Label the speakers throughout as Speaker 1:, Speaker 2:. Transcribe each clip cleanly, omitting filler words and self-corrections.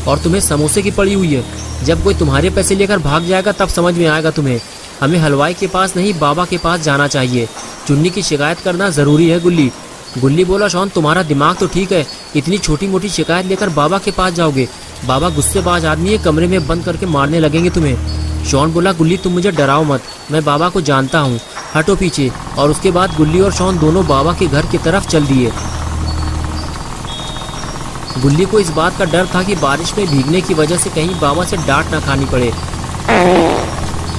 Speaker 1: और तुम्हें समोसे की पड़ी हुई है। जब कोई तुम्हारे पैसे लेकर भाग जाएगा तब समझ में आएगा तुम्हें। हमें हलवाई के पास नहीं, बाबा के पास जाना चाहिए। चुन्नी की शिकायत करना ज़रूरी है गुल्ली। गुल्ली बोला, शॉन तुम्हारा दिमाग तो ठीक है, इतनी छोटी मोटी शिकायत लेकर बाबा के पास जाओगे? बाबा गुस्सेबाज आदमी है, कमरे में बंद करके मारने लगेंगे तुम्हें। शॉन बोला, गुल्ली तुम मुझे डराओ मत, मैं बाबा को जानता हूँ, हटो पीछे। और उसके बाद गुल्ली और शॉन दोनों बाबा के घर की तरफ चल दिए। गुल्ली को इस बात का डर था कि बारिश में भीगने की वजह से कहीं बाबा से डांट ना खानी पड़े।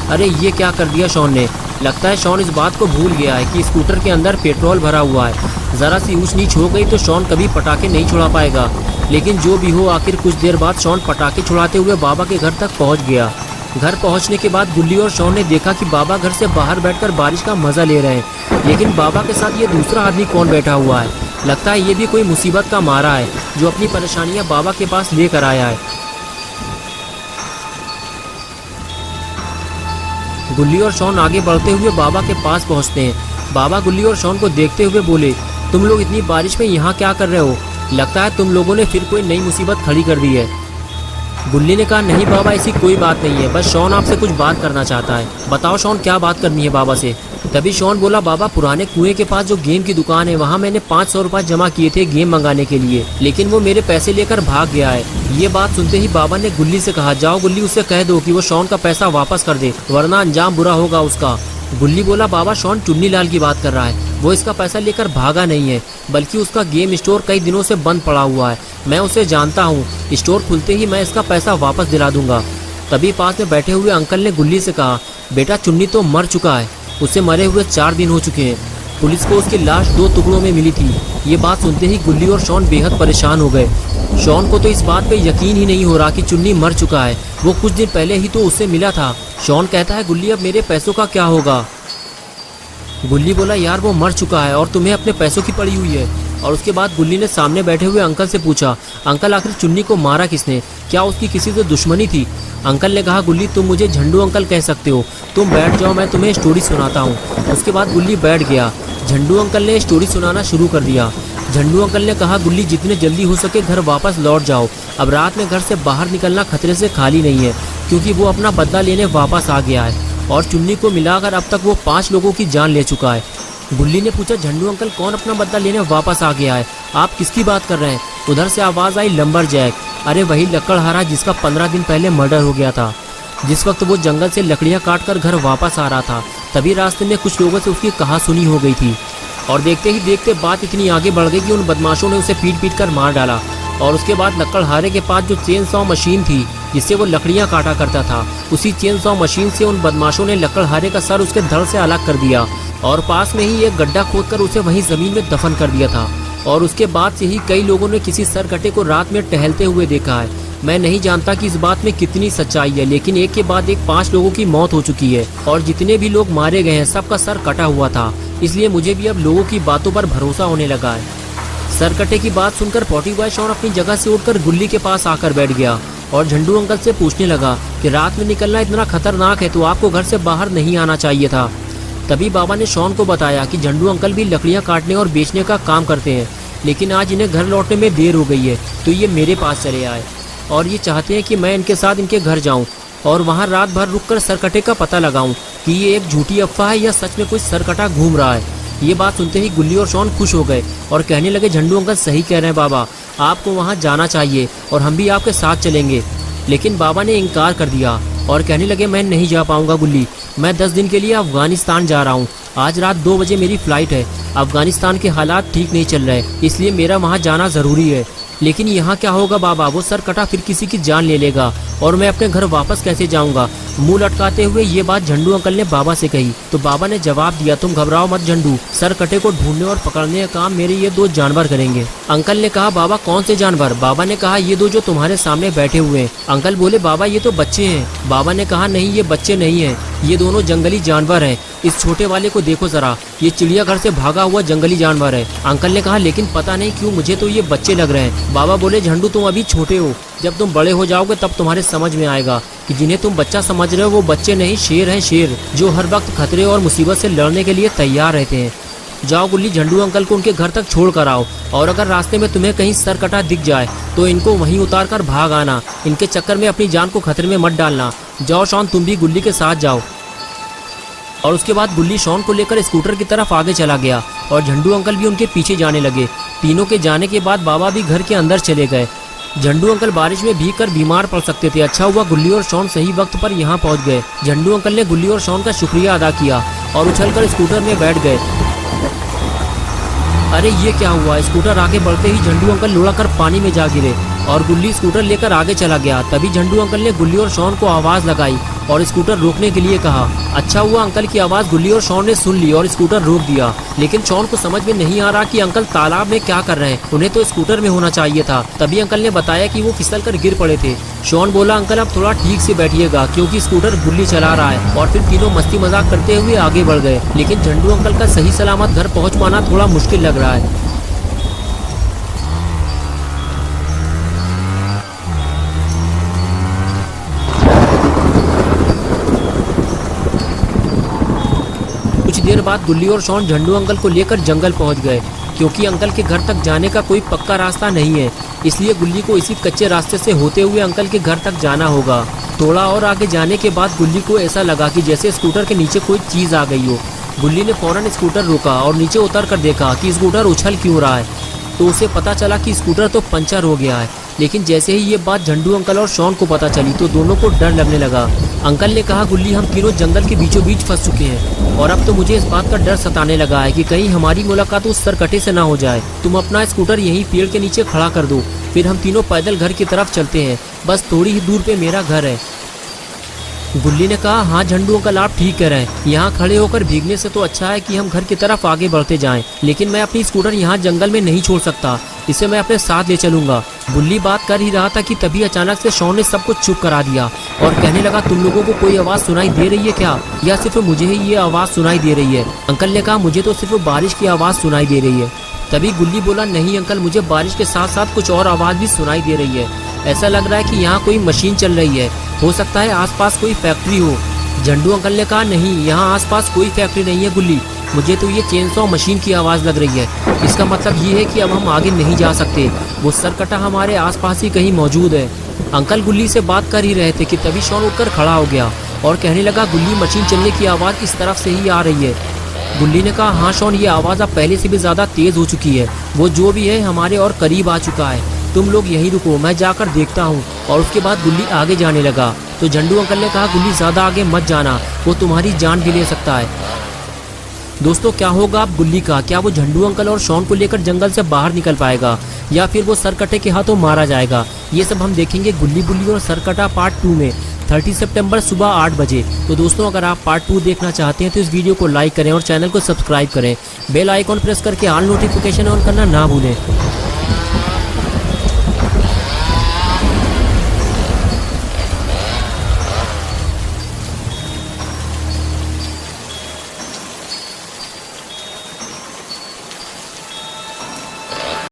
Speaker 1: अरे ये क्या कर दिया शॉन ने। लगता है शॉन इस बात को भूल गया है कि स्कूटर के अंदर पेट्रोल भरा हुआ है। ज़रा सी ऊंच नीच हो गई तो शॉन कभी पटाखे नहीं छुड़ा पाएगा। लेकिन जो भी हो, आखिर कुछ देर बाद शॉन पटाखे छुड़ाते हुए बाबा के घर तक पहुंच गया। घर पहुंचने के बाद गुल्ली और शॉन ने देखा कि बाबा घर से बाहर बैठकर बारिश का मजा ले रहे हैं। लेकिन बाबा के साथ ये दूसरा आदमी कौन बैठा हुआ है? लगता है ये भी कोई मुसीबत का मारा है जो अपनी परेशानियां बाबा के पास लेकर आया है। गुल्ली और शॉन आगे बढ़ते हुए बाबा के पास पहुंचते हैं। बाबा गुल्ली और शॉन को देखते हुए बोले, तुम लोग इतनी बारिश में यहाँ क्या कर रहे हो? लगता है तुम लोगों ने फिर कोई नई मुसीबत खड़ी कर दी है। गुल्ली ने कहा, नहीं बाबा, ऐसी कोई बात नहीं है, बस शॉन आपसे कुछ बात करना चाहता है। बताओ शॉन, क्या बात करनी है बाबा से? तभी शॉन बोला, बाबा पुराने कुएं के पास जो गेम की दुकान है वहाँ मैंने 500 रुपये जमा किए थे गेम मंगाने के लिए, लेकिन वो मेरे पैसे लेकर भाग गया है। ये बात सुनते ही बाबा ने गुल्ली से कहा, जाओ गुल्ली, उससे कह दो कि वो शॉन का पैसा वापस कर दे, वरना अंजाम बुरा होगा उसका। गुल्ली बोला, बाबा शॉन चुन्नी लाल की बात कर रहा है, वो इसका पैसा लेकर भागा नहीं है, बल्कि उसका गेम स्टोर कई दिनों से बंद पड़ा हुआ है। मैं उसे जानता हूँ, स्टोर खुलते ही मैं इसका पैसा वापस दिला दूंगा। तभी पास में बैठे हुए अंकल ने गुल्ली से कहा, बेटा चुन्नी तो मर चुका है, उसे मरे हुए 4 दिन हो चुके हैं। पुलिस को उसकी लाश 2 टुकड़ों में मिली थी। ये बात सुनते ही गुल्ली और शॉन बेहद परेशान हो गए। शॉन को तो इस बात पे यकीन ही नहीं हो रहा कि चुन्नी मर चुका है, वो कुछ दिन पहले ही तो उससे मिला था। शॉन कहता है, गुल्ली अब मेरे पैसों का क्या होगा? गुल्ली बोला, यार वो मर चुका है और तुम्हें अपने पैसों की पड़ी हुई है। और उसके बाद गुल्ली ने सामने बैठे हुए अंकल से पूछा, अंकल आखिर चुन्नी को मारा किसने? क्या उसकी किसी से दुश्मनी थी? अंकल ने कहा, गुल्ली तुम मुझे झंडू अंकल कह सकते हो, तुम बैठ जाओ, मैं तुम्हें स्टोरी सुनाता हूँ। उसके बाद गुल्ली बैठ गया। झंडू अंकल ने स्टोरी सुनाना शुरू कर दिया। झंडू अंकल ने कहा, गुल्ली जितने जल्दी हो सके घर वापस लौट जाओ, अब रात में घर से बाहर निकलना खतरे से खाली नहीं है, क्योंकि वो अपना बदला लेने वापस आ गया है और चुन्नी को मिलाकर अब तक वो 5 लोगों की जान ले चुका है। गुल्ली ने पूछा, झंडू अंकल कौन अपना बदला लेने वापस आ गया है? आप किसकी बात कर रहे हैं? उधर से आवाज़ आई, लंबरजैक। अरे वही लकड़हारा जिसका 15 दिन पहले मर्डर हो गया था। जिस वक्त वो जंगल से लकड़ियाँ काटकर घर वापस आ रहा था, तभी रास्ते में कुछ लोगों से उसकी कहासुनी हो गई थी और देखते ही देखते बात इतनी आगे बढ़ गई कि उन बदमाशों ने उसे पीट कर मार डाला। और उसके बाद लकड़हारे के पास जो चेन सॉ मशीन थी जिससे वो लकड़ियाँ काटा करता था, उसी चेन सॉ मशीन से उन बदमाशों ने लकड़हारे का सर उसके धड़ से अलग कर दिया और पास में ही एक गड्ढा खोदकर उसे वहीं ज़मीन में दफन कर दिया था। और उसके बाद से ही कई लोगों ने किसी सरकटे को रात में टहलते हुए देखा है। मैं नहीं जानता कि इस बात में कितनी सच्चाई है, लेकिन एक के बाद एक 5 लोगों की मौत हो चुकी है और जितने भी लोग मारे गए हैं सबका सर कटा हुआ था। इसलिए मुझे भी अब लोगों की बातों पर भरोसा होने लगा है। सरकटे की बात सुनकर पॉटी बॉय शॉन अपनी जगह से उठकर गुल्ली के पास आकर बैठ गया और झंडू अंकल से पूछने लगा कि रात में निकलना इतना खतरनाक है तो आपको घर से बाहर नहीं आना चाहिए था। तभी बाबा ने शॉन को बताया कि झंडू अंकल भी लकड़ियाँ काटने और बेचने का काम करते हैं, लेकिन आज इन्हें घर लौटने में देर हो गई है तो ये मेरे पास चले आए और ये चाहते हैं कि मैं इनके साथ इनके घर जाऊं और वहां रात भर रुककर सरकटे का पता लगाऊं कि ये एक झूठी अफवाह है या सच में कोई सरकटा घूम रहा है। ये बात सुनते ही गुल्ली और शॉन खुश हो गए और कहने लगे, झंडू अंकल सही कह रहे हैं बाबा, आपको वहाँ जाना चाहिए और हम भी आपके साथ चलेंगे। लेकिन बाबा ने इनकार कर दिया और कहने लगे, मैं नहीं जा पाऊंगा गुल्ली, मैं 10 दिन के लिए अफगानिस्तान जा रहा हूँ। आज रात 2 बजे मेरी फ़्लाइट है। अफगानिस्तान के हालात ठीक नहीं चल रहे, इसलिए मेरा वहाँ जाना ज़रूरी है। लेकिन यहाँ क्या होगा बाबा, वो सरकटा फिर किसी की जान ले लेगा और मैं अपने घर वापस कैसे जाऊँगा? मुंह लटकाते हुए ये बात झंडू अंकल ने बाबा से कही तो बाबा ने जवाब दिया, तुम घबराओ मत झंडू, सरकटे को ढूंढने और पकड़ने का काम मेरे ये 2 जानवर करेंगे। अंकल ने कहा, बाबा कौन से जानवर? बाबा ने कहा, ये 2 जो तुम्हारे सामने बैठे हुए हैं। अंकल बोले, बाबा ये तो बच्चे हैं। बाबा ने कहा, नहीं ये बच्चे नहीं हैं, ये दोनों जंगली जानवर हैं। इस छोटे वाले को देखो जरा, ये चिड़ियाघर से भागा हुआ जंगली जानवर है। अंकल ने कहा, लेकिन पता नहीं क्यों मुझे तो ये बच्चे लग रहे हैं। बाबा बोले, झंडू तुम अभी छोटे हो, जब तुम बड़े हो जाओगे तब तुम्हारे समझ में आएगा कि जिन्हें तुम बच्चा समझ रहे हो वो बच्चे नहीं, शेर हैं, शेर जो हर वक्त खतरे और मुसीबत से लड़ने के लिए तैयार रहते हैं। जाओ गुल्ली, झंडू अंकल को उनके घर तक छोड़ कर आओ, और अगर रास्ते में तुम्हें कहीं सर कटा दिख जाए तो इनको वहीं उतार कर भाग आना। इनके चक्कर में अपनी जान को खतरे में मत डालना। जाओ शॉन, तुम भी गुल्ली के साथ जाओ। और उसके बाद गुल्ली शॉन को लेकर स्कूटर की तरफ आगे चला गया और झंडू अंकल भी उनके पीछे जाने लगे। तीनों के जाने के बाद बाबा भी घर के अंदर चले गए। झंडू अंकल बारिश में भीग कर बीमार पड़ सकते थे। अच्छा हुआ गुल्ली और शॉन सही वक्त पर यहाँ पहुँच गए। झंडू अंकल ने गुल्ली और शॉन का शुक्रिया अदा किया और उछलकर स्कूटर में बैठ गए। अरे ये क्या हुआ? स्कूटर आगे बढ़ते ही झंडू अंकल लुढ़क पानी में जा गिरे और गुल्ली स्कूटर लेकर आगे चला गया। तभी झंडू अंकल ने गुल्ली और शॉन को आवाज़ लगाई और स्कूटर रोकने के लिए कहा। अच्छा हुआ अंकल की आवाज़ गुल्ली और शॉन ने सुन ली और स्कूटर रोक दिया। लेकिन शॉन को समझ में नहीं आ रहा कि अंकल तालाब में क्या कर रहे हैं। उन्हें तो स्कूटर में होना चाहिए था। तभी अंकल ने बताया कि वो फिसल कर गिर पड़े थे। शॉन बोला, अंकल अब थोड़ा ठीक से बैठिएगा क्योंकि स्कूटर गुल्ली चला रहा है। और फिर तीनों मस्ती मजाक करते हुए आगे बढ़ गए। लेकिन झंडू अंकल का सही सलामत घर पहुँच पाना थोड़ा मुश्किल लग रहा है। कुछ देर बाद गुल्ली और शॉन झंडू अंकल को लेकर जंगल पहुंच गए। क्योंकि अंकल के घर तक जाने का कोई पक्का रास्ता नहीं है, इसलिए गुल्ली को इसी कच्चे रास्ते से होते हुए अंकल के घर तक जाना होगा। थोड़ा और आगे जाने के बाद गुल्ली को ऐसा लगा कि जैसे स्कूटर के नीचे कोई चीज़ आ गई हो। गुल्ली ने फौरन स्कूटर रोका और नीचे उतर कर देखा कि स्कूटर उछल क्यों रहा है। तो उसे पता चला कि स्कूटर तो पंचर हो गया है। लेकिन जैसे ही ये बात झंडू अंकल और शॉन को पता चली तो दोनों को डर लगने लगा। अंकल ने कहा, गुल्ली हम तीनों जंगल के बीचों बीच फंस चुके हैं और अब तो मुझे इस बात का डर सताने लगा है कि कहीं हमारी मुलाकात उस सरकटे से ना हो जाए। तुम अपना स्कूटर यहीं पेड़ के नीचे खड़ा कर दो, फिर हम तीनों पैदल घर की तरफ चलते हैं। बस थोड़ी ही दूर पे मेरा घर है। गुल्ली ने कहा, हाँ झंडू अंकल आप ठीक कह रहे हैं। यहाँ खड़े होकर भीगने से तो अच्छा है कि हम घर की तरफ आगे बढ़ते जाएं। लेकिन मैं अपनी स्कूटर यहाँ जंगल में नहीं छोड़ सकता, इसे मैं अपने साथ ले चलूंगा। गुल्ली बात कर ही रहा था कि तभी अचानक से शॉन ने सब कुछ चुप करा दिया और कहने लगा, तुम लोगों को कोई आवाज़ सुनाई दे रही है क्या, या सिर्फ मुझे ही ये आवाज़ सुनाई दे रही है? अंकल ने कहा, मुझे तो सिर्फ बारिश की आवाज़ सुनाई दे रही है। तभी गुल्ली बोला, नहीं अंकल, मुझे बारिश के साथ साथ कुछ और आवाज़ भी सुनाई दे रही है। ऐसा लग रहा है कि यहाँ कोई मशीन चल रही है, हो सकता है आसपास कोई फैक्ट्री हो। झंडू अंकल ने कहा, नहीं यहाँ आसपास कोई फैक्ट्री नहीं है गुल्ली, मुझे तो ये चेनसॉ मशीन की आवाज़ लग रही है। इसका मतलब ये है कि अब हम आगे नहीं जा सकते, वो सरकटा हमारे आसपास ही कहीं मौजूद है। अंकल गुल्ली से बात कर ही रहे थे कि तभी शॉन उठकर खड़ा हो गया और कहने लगा, गुल्ली मशीन चलने की आवाज़ इस तरफ से ही आ रही है। गुल्ली ने कहा, हाँ शॉन, ये आवाज़ अब पहले से भी ज़्यादा तेज़ हो चुकी है। वो जो भी है हमारे और करीब आ चुका है। तुम लोग यहीं रुको, मैं जाकर देखता हूँ। और उसके बाद गुल्ली आगे जाने लगा। तो झंडू अंकल ने कहा, गुल्ली ज़्यादा आगे मत जाना, वो तुम्हारी जान भी ले सकता है। दोस्तों क्या होगा अब गुल्ली का? क्या वो झंडू अंकल और शॉन को लेकर जंगल से बाहर निकल पाएगा या फिर वो सरकटे के हाथों मारा जाएगा? ये सब हम देखेंगे गुल्ली बुल्ली और सरकटा पार्ट 2 में 30 सितंबर सुबह 8 बजे। तो दोस्तों अगर आप पार्ट 2 देखना चाहते हैं तो इस वीडियो को लाइक करें और चैनल को सब्सक्राइब करें। बेल आइकॉन प्रेस करके ऑल नोटिफिकेशन ऑन करना ना भूलें।